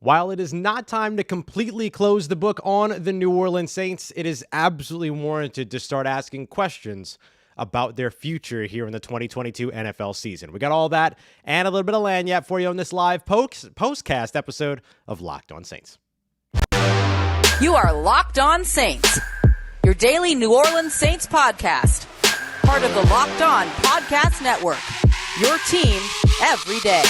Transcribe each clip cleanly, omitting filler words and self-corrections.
While it is not time to completely close the book on the New Orleans Saints, it is absolutely warranted to start asking questions about their future here in the 2022 NFL season. We got all that and a little bit of lagniappe for you on this live postcast episode of Locked On Saints. You are Locked On Saints, your daily New Orleans Saints podcast, part of the Locked On Podcast Network, your team every day.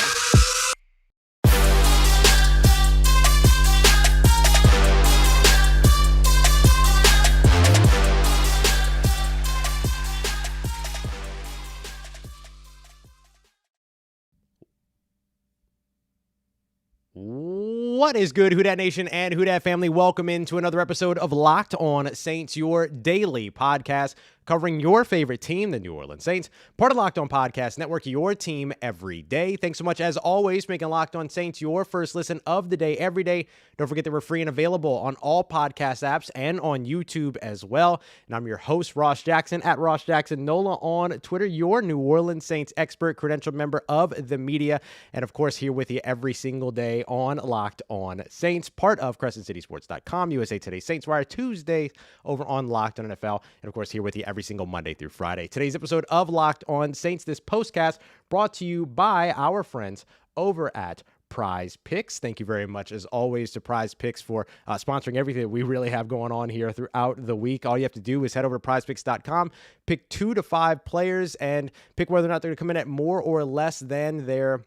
What is good, Who Dat Nation and Who Dat family? Welcome into another episode of Locked On Saints, your daily podcast covering your favorite team, the New Orleans Saints, part of Locked On Podcast Network, your team every day. Thanks so much, as always, for making Locked On Saints your first listen of the day every day. Don't forget that we're free and available on all podcast apps and on YouTube as well. And I'm your host, Ross Jackson, at Ross Jackson Nola on Twitter, your New Orleans Saints expert, credentialed member of the media, and of course, here with you every single day on Locked On Saints, part of CrescentCitySports.com, USA Today Saints Wire, Tuesday over on Locked On NFL, and of course, here with you every single Monday through Friday. Today's episode of Locked On Saints, this postcast brought to you by our friends over at Prize Picks. Thank you very much, as always, to Prize Picks for sponsoring everything that we really have going on here throughout the week. All you have to do is head over to prizepicks.com, pick 2 to 5 players, and pick whether or not they're going to come in at more or less than their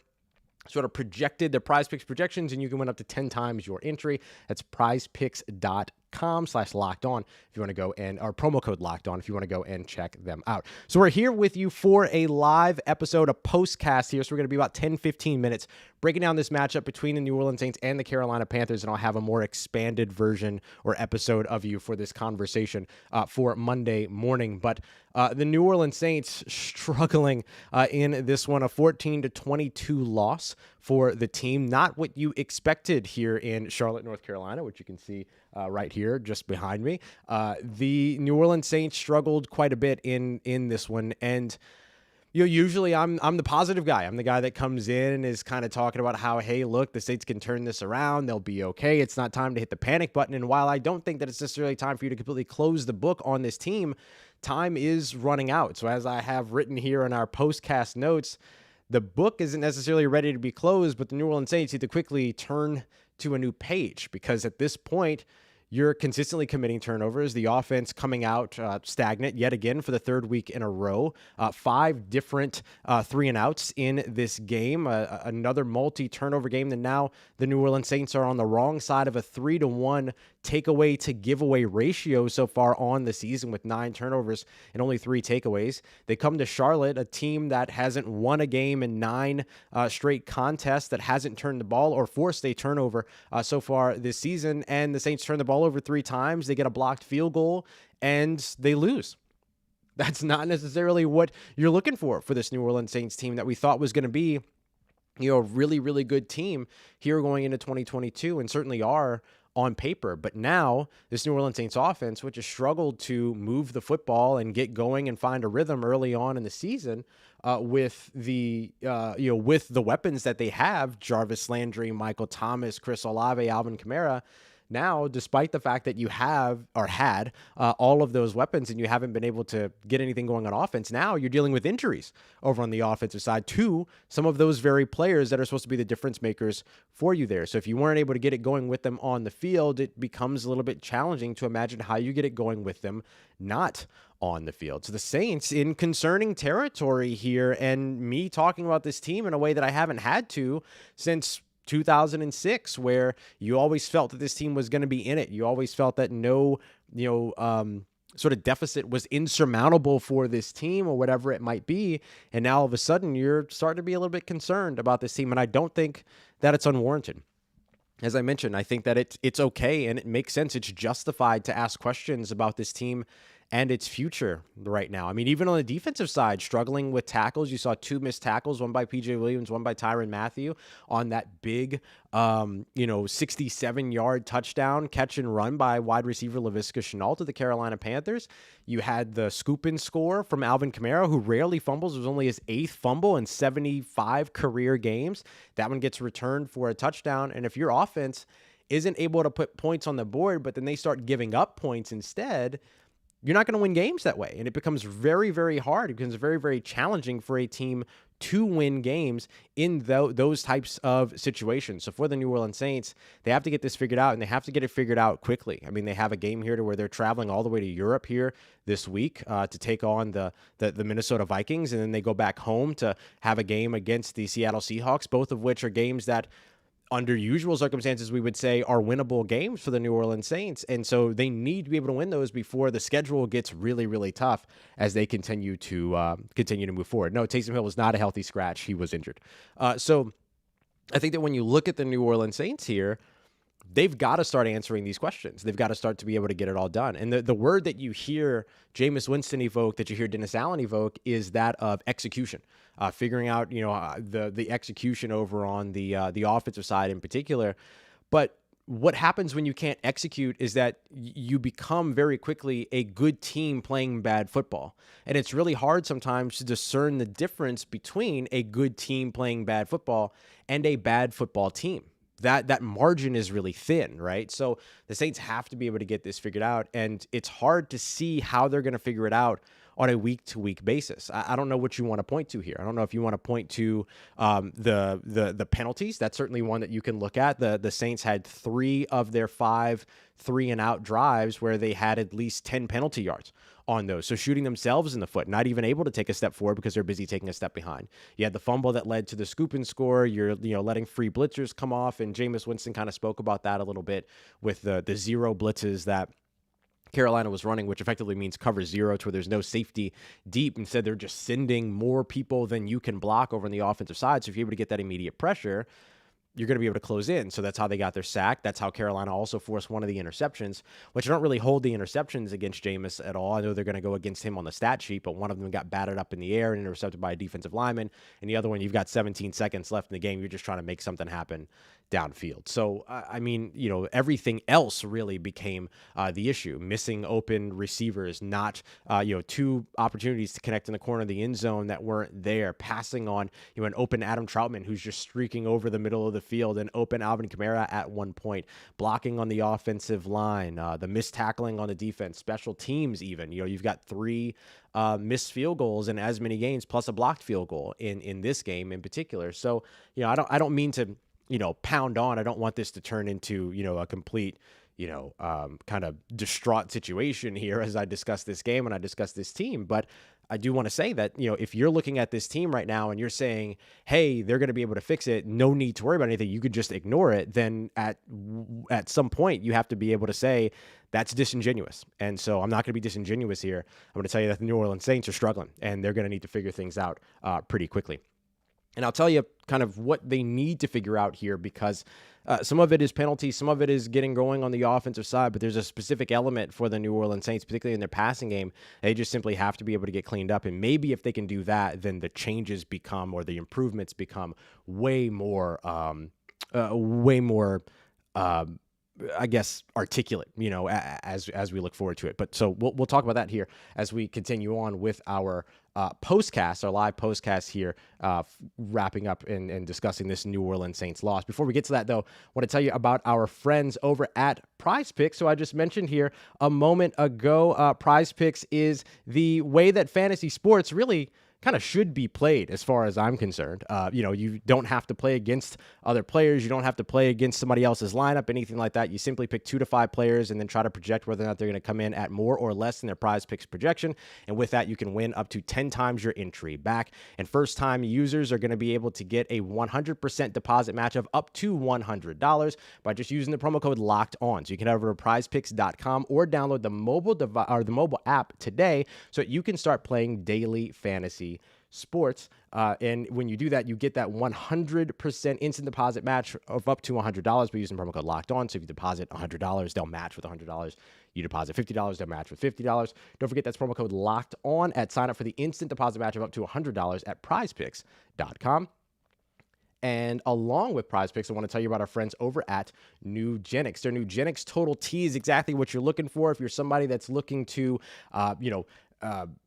sort of projected, their Prize Picks projections, and you can win up to 10 times your entry. That's prizepicks.com/locked on if you want to go and, or promo code locked on if you want to go and check them out. So we're here with you for a live episode, a postcast here. So we're going to be about 10-15 minutes breaking down this matchup between the New Orleans Saints and the Carolina Panthers, and I'll have a more expanded version or episode of you for this conversation for Monday morning. But the New Orleans Saints struggling in this one, a 14-22 loss for the team. Not what you expected here in Charlotte, North Carolina, which you can see right here just behind me. The New Orleans Saints struggled quite a bit in this one, and usually I'm the positive guy. I'm the guy that comes in and is kind of talking about how, hey, look, the Saints can turn this around. They'll be okay. It's not time to hit the panic button. And while I don't think that it's necessarily time for you to completely close the book on this team, time is running out. So as I have written here in our postcast notes, the book isn't necessarily ready to be closed, but the New Orleans Saints need to quickly turn to a new page, because at this point, you're consistently committing turnovers. The offense coming out stagnant yet again for the third week in a row. 5 different 3-and-outs in this game. Another multi-turnover game. And now the New Orleans Saints are on the wrong side of a 3-to-1 takeaway to giveaway ratio so far on the season, with 9 turnovers and only 3 takeaways. They come to Charlotte, a team that hasn't won a game in 9 straight contests, that hasn't turned the ball or forced a turnover so far this season. And the Saints turn the ball over 3 times. They get a blocked field goal and they lose. That's not necessarily what you're looking for this New Orleans Saints team that we thought was going to be, a really, really good team here going into 2022, and certainly are on paper. But now this New Orleans Saints offense, which has struggled to move the football and get going and find a rhythm early on in the season, with the with the weapons that they have, Jarvis Landry, Michael Thomas, Chris Olave, Alvin Kamara. Now, despite the fact that you have or had all of those weapons and you haven't been able to get anything going on offense, now you're dealing with injuries over on the offensive side to some of those very players that are supposed to be the difference makers for you there. So if you weren't able to get it going with them on the field, it becomes a little bit challenging to imagine how you get it going with them not on the field. So the Saints in concerning territory here, and me talking about this team in a way that I haven't had to since 2006, where you always felt that this team was going to be in it. You always felt that no, sort of deficit was insurmountable for this team or whatever it might be. And now all of a sudden you're starting to be a little bit concerned about this team. And I don't think that it's unwarranted. As I mentioned, I think that it's okay and it makes sense. It's justified to ask questions about this team and its future right now. I mean, even on the defensive side, struggling with tackles. You saw 2 missed tackles, one by PJ Williams, one by Tyrann Mathieu on that big, 67-yard touchdown catch and run by wide receiver Laviska Shenault to the Carolina Panthers. You had the scoop and score from Alvin Kamara, who rarely fumbles. It was only his 8th fumble in 75 career games. That one gets returned for a touchdown. And if your offense isn't able to put points on the board, but then they start giving up points instead, you're not going to win games that way. And it becomes very, very hard. It becomes very, very challenging for a team to win games in those types of situations. So for the New Orleans Saints, they have to get this figured out, and they have to get it figured out quickly. I mean, they have a game here to where they're traveling all the way to Europe here this week to take on the Minnesota Vikings, and then they go back home to have a game against the Seattle Seahawks, both of which are games that under usual circumstances, we would say are winnable games for the New Orleans Saints. And so they need to be able to win those before the schedule gets really, really tough as they continue to move forward. No, Taysom Hill was not a healthy scratch. He was injured. So I think that when you look at the New Orleans Saints here, they've got to start answering these questions. They've got to start to be able to get it all done. And the word that you hear Jameis Winston evoke, that you hear Dennis Allen evoke, is that of execution. Figuring out, the execution over on the offensive side in particular. But what happens when you can't execute is that you become very quickly a good team playing bad football. And it's really hard sometimes to discern the difference between a good team playing bad football and a bad football team. That margin is really thin, right? So the Saints have to be able to get this figured out, and it's hard to see how they're going to figure it out on a week-to-week basis. I don't know what you want to point to here. I don't know if you want to point to the penalties. That's certainly one that you can look at. The Saints had 3 of their 5 3-and-out drives where they had at least 10 penalty yards on those. So shooting themselves in the foot, not even able to take a step forward because they're busy taking a step behind. You had the fumble that led to the scoop and score. You're letting free blitzers come off, and Jameis Winston kind of spoke about that a little bit with the 0 blitzes that Carolina was running, which effectively means cover 0, to where there's no safety deep. Instead, they're just sending more people than you can block over on the offensive side. So if you're able to get that immediate pressure, you're going to be able to close in. So that's how they got their sack. That's how Carolina also forced one of the interceptions, which I don't really hold the interceptions against Jameis at all. I know they're going to go against him on the stat sheet, but one of them got batted up in the air and intercepted by a defensive lineman. And the other one, you've got 17 seconds left in the game. You're just trying to make something happen downfield. So, everything else really became the issue. Missing open receivers, not, 2 opportunities to connect in the corner of the end zone that weren't there. Passing on, an open Adam Troutman who's just streaking over the middle of the field, and open Alvin Kamara at one point. Blocking on the offensive line, the missed tackling on the defense, special teams even. You've got 3 missed field goals in as many games, plus a blocked field goal in this game in particular. So, I don't mean to pound on. I don't want this to turn into, a complete, kind of distraught situation here as I discuss this game and I discuss this team. But I do want to say that, if you're looking at this team right now and you're saying, hey, they're going to be able to fix it, no need to worry about anything, you could just ignore it, then at some point you have to be able to say that's disingenuous. And so I'm not going to be disingenuous here. I'm going to tell you that the New Orleans Saints are struggling and they're going to need to figure things out pretty quickly. And I'll tell you kind of what they need to figure out here, because some of it is penalties, some of it is getting going on the offensive side, but there's a specific element for the New Orleans Saints, particularly in their passing game. They just simply have to be able to get cleaned up. And maybe if they can do that, then the changes become, or the improvements become way more articulate, as we look forward to it. But so we'll talk about that here as we continue on with our postcast, our live postcast here, wrapping up and discussing this New Orleans Saints loss. Before we get to that, though, I want to tell you about our friends over at Prize Picks. So I just mentioned here a moment ago, Prize Picks is the way that fantasy sports really kind of should be played as far as I'm concerned. You don't have to play against other players. You don't have to play against somebody else's lineup, anything like that. You simply pick 2 to 5 players and then try to project whether or not they're going to come in at more or less than their Prize Picks projection. And with that, you can win up to 10 times your entry back. And first-time users are going to be able to get a 100% deposit match of up to $100 by just using the promo code Locked On. So you can head over to prizepicks.com or download the mobile app today so that you can start playing daily fantasy Sports. And when you do that, you get that 100% instant deposit match of up to $100 by using promo code Locked On. So if you deposit $100, they'll match with $100. You deposit $50, they'll match with $50. Don't forget that's promo code Locked On at sign up for the instant deposit match of up to $100 at prizepicks.com. And along with Prize Picks, I want to tell you about our friends over at Nugenix. Their Nugenix Total T is exactly what you're looking for. If you're somebody that's looking to,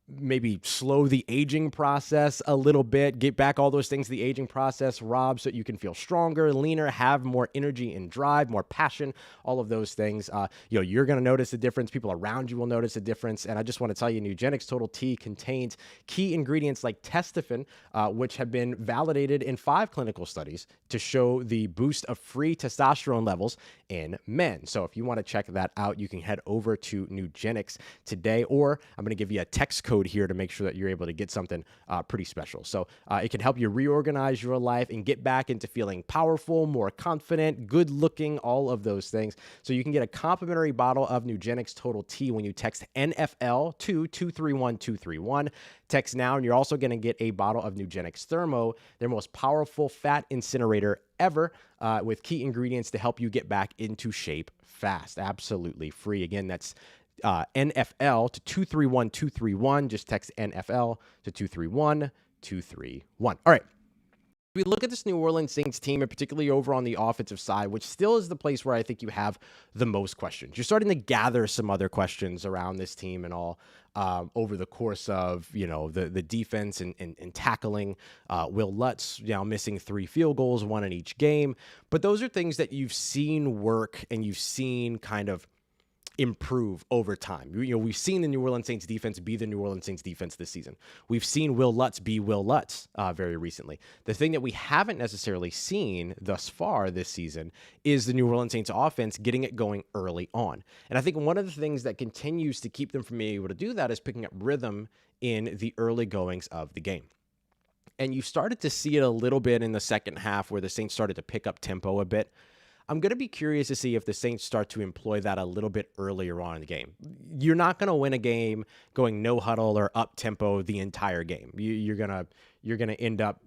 maybe slow the aging process a little bit, get back all those things the aging process robs so that you can feel stronger, leaner, have more energy and drive, more passion, all of those things. You're going to notice a difference. People around you will notice a difference. And I just want to tell you, Nugenix Total T contains key ingredients like testosterone, which have been validated in 5 clinical studies to show the boost of free testosterone levels in men. So if you want to check that out, you can head over to Nugenix today, or I'm going to give you a text code here to make sure that you're able to get something pretty special. So it can help you reorganize your life and get back into feeling powerful, more confident, good looking, all of those things. So you can get a complimentary bottle of Nugenix Total T when you text NFL to 231231. Text now, and you're also going to get a bottle of Nugenix Thermo, their most powerful fat incinerator ever, with key ingredients to help you get back into shape fast. Absolutely free. Again, that's NFL to 231231. Just text NFL to 231231. All right. We look at this New Orleans Saints team, and particularly over on the offensive side, which still is the place where I think you have the most questions. You're starting to gather some other questions around this team and all over the course of, the defense and tackling. Will Lutz, missing 3 field goals, 1 in each game. But those are things that you've seen work and you've seen kind of improve over time. We've seen the New Orleans Saints defense be the New Orleans Saints defense this season. We've seen Will Lutz be Will Lutz very recently. The thing that we haven't necessarily seen thus far this season is the New Orleans Saints offense getting it going early on. And I think one of the things that continues to keep them from being able to do that is picking up rhythm in the early goings of the game. And you started to see it a little bit in the second half where the Saints started to pick up tempo a bit. I'm going to be curious to see if the Saints start to employ that a little bit earlier on in the game. You're not going to win a game going no huddle or up tempo the entire game. You're going to end up,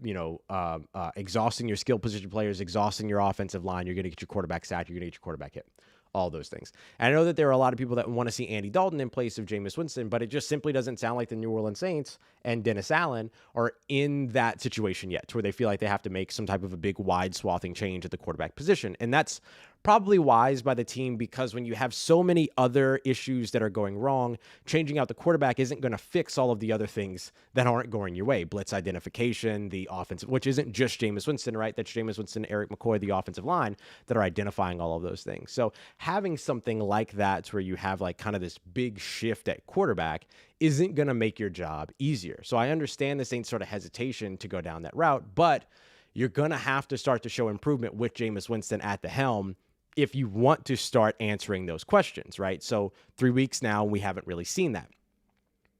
exhausting your skill position players, exhausting your offensive line. You're going to get your quarterback sacked. You're going to get your quarterback hit. All those things. And I know that there are a lot of people that want to see Andy Dalton in place of Jameis Winston, but it just simply doesn't sound like the New Orleans Saints and Dennis Allen are in that situation yet, to where they feel like they have to make some type of a big wide swathing change at the quarterback position. And that's probably wise by the team, because when you have so many other issues that are going wrong, changing out the quarterback isn't going to fix all of the other things that aren't going your way. Blitz identification, the offensive, which isn't just Jameis Winston, right? That's Jameis Winston, Eric McCoy, the offensive line that are identifying all of those things. So having something like that where you have like kind of this big shift at quarterback isn't going to make your job easier. So I understand the Saints sort of hesitation to go down that route, but you're going to have to start to show improvement with Jameis Winston at the helm if you want to start answering those questions, right? So 3 weeks now, we haven't really seen that.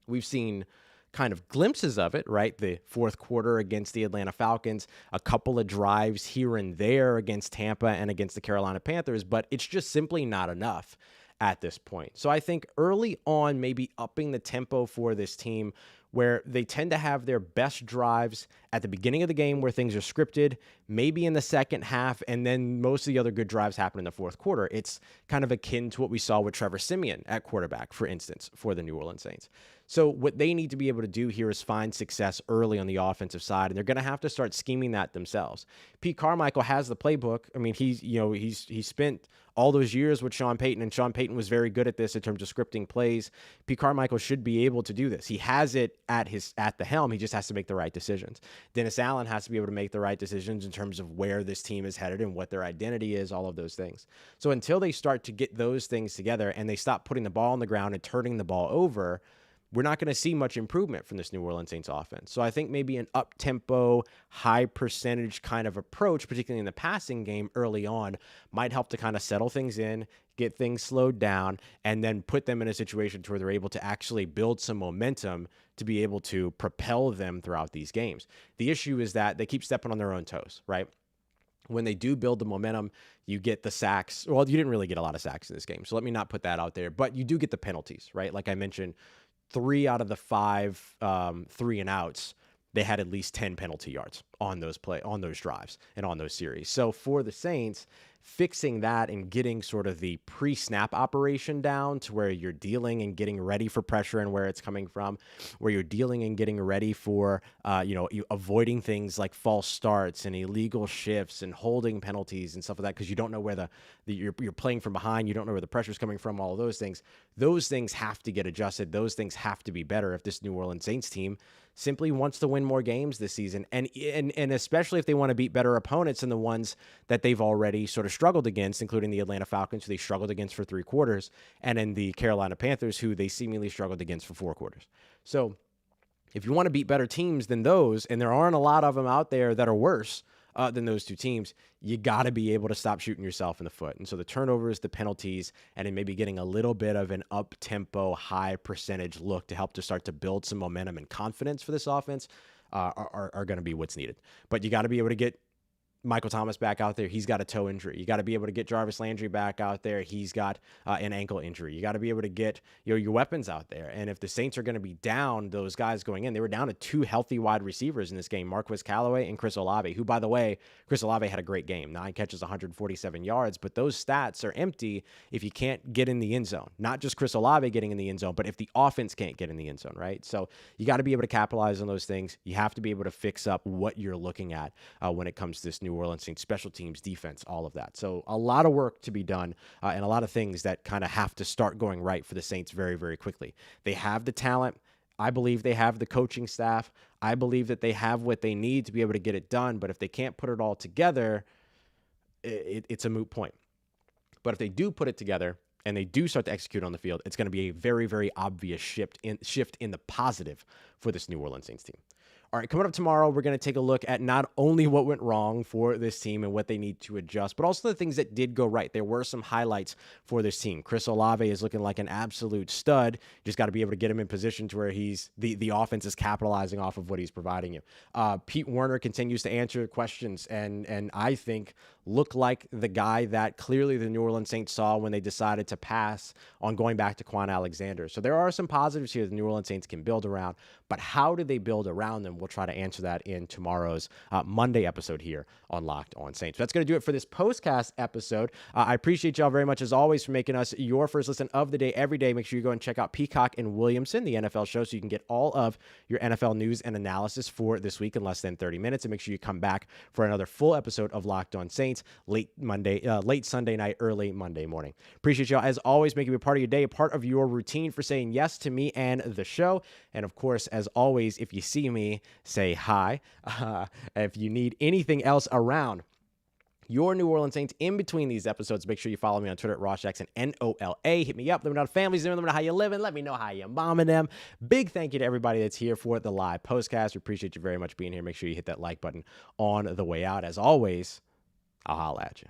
We've seen kind of glimpses of it, right? The fourth quarter against the Atlanta Falcons, a couple of drives here and there against Tampa and against the Carolina Panthers, but it's just simply not enough at this point. So I think early on, maybe upping the tempo for this team, where they tend to have their best drives at the beginning of the game where things are scripted, maybe in the second half, and then most of the other good drives happen in the fourth quarter. It's kind of akin to what we saw with Trevor Siemian at quarterback, for instance, for the New Orleans Saints. So what they need to be able to do here is find success early on the offensive side, and they're going to have to start scheming that themselves. Pete Carmichael has the playbook. I mean, he's spent all those years with Sean Payton, and Sean Payton was very good at this in terms of scripting plays. Pete Carmichael should be able to do this. He has it at the helm. He just has to make the right decisions. Dennis Allen has to be able to make the right decisions in terms of where this team is headed and what their identity is, all of those things. So until they start to get those things together and they stop putting the ball on the ground and turning the ball over, we're not going to see much improvement from this New Orleans Saints offense. So I think maybe an up-tempo, high-percentage kind of approach, particularly in the passing game early on, might help to kind of settle things in, get things slowed down, and then put them in a situation to where they're able to actually build some momentum to be able to propel them throughout these games. The issue is that they keep stepping on their own toes, right? When they do build the momentum, you get the sacks. Well, you didn't really get a lot of sacks in this game, so let me not put that out there. But you do get the penalties, right? Like I mentioned, 3 out of the 5 3 and outs they had at least 10 penalty yards on those drives and on those series. So for the Saints, fixing that and getting sort of the pre-snap operation down to where you're dealing and getting ready for pressure and where it's coming from, where you're dealing and getting ready for, avoiding things like false starts and illegal shifts and holding penalties and stuff like that, because you don't know where you're playing from behind, you don't know where the pressure's coming from, all of those things. Those things have to get adjusted. Those things have to be better if this New Orleans Saints team simply wants to win more games this season, and especially if they want to beat better opponents than the ones that they've already sort of struggled against, including the Atlanta Falcons, who they struggled against for 3 quarters, and in the Carolina Panthers, who they seemingly struggled against for 4 quarters. So if you want to beat better teams than those, and there aren't a lot of them out there that are worse than those 2 teams, you got to be able to stop shooting yourself in the foot. And so the turnovers, the penalties, and then maybe getting a little bit of an up-tempo, high percentage look to help to start to build some momentum and confidence for this offense are going to be what's needed. But you got to be able to get Michael Thomas back out there. He's got a toe injury. You got to be able to get Jarvis Landry back out there. He's got an ankle injury. You got to be able to get your weapons out there. And if the Saints are going to be down those guys going in, they were down to 2 healthy wide receivers in this game, Marquez Callaway and Chris Olave, who, by the way, Chris Olave had a great game, 9 catches, 147 yards. But those stats are empty if you can't get in the end zone. Not just Chris Olave getting in the end zone, but if the offense can't get in the end zone, right? So you got to be able to capitalize on those things. You have to be able to fix up what you're looking at when it comes to this New Orleans Saints special teams, defense, all of that. So a lot of work to be done and a lot of things that kind of have to start going right for the Saints very, very quickly. They have the talent. I believe they have the coaching staff. I believe that they have what they need to be able to get it done. But if they can't put it all together, it's a moot point. But if they do put it together and they do start to execute on the field, it's going to be a very, very obvious shift in the positive for this New Orleans Saints team. All right, coming up tomorrow, we're going to take a look at not only what went wrong for this team and what they need to adjust, but also the things that did go right. There were some highlights for this team. Chris Olave is looking like an absolute stud. You just got to be able to get him in position to where the offense is capitalizing off of what he's providing you. Pete Werner continues to answer questions and I think look like the guy that clearly the New Orleans Saints saw when they decided to pass on going back to Quan Alexander. So there are some positives here the New Orleans Saints can build around, but how do they build around them? We'll try to answer that in tomorrow's Monday episode here on Locked On Saints. So that's going to do it for this postcast episode. I appreciate y'all very much, as always, for making us your first listen of the day every day. Make sure you go and check out Peacock and Williamson, the NFL show, so you can get all of your NFL news and analysis for this week in less than 30 minutes. And make sure you come back for another full episode of Locked On Saints late Sunday night, early Monday morning. Appreciate y'all, as always, making me a part of your day, a part of your routine, for saying yes to me and the show. And of course, as always, if you see me, say hi. If you need anything else around your New Orleans Saints in between these episodes, make sure you follow me on Twitter at Ross Jackson, NOLA. Hit me up. Let me know how the family's doing. Let me know how you're living. Let me know how you're bombing them. Big thank you to everybody that's here for the live postcast. We appreciate you very much being here. Make sure you hit that like button on the way out. As always, I'll holla at you.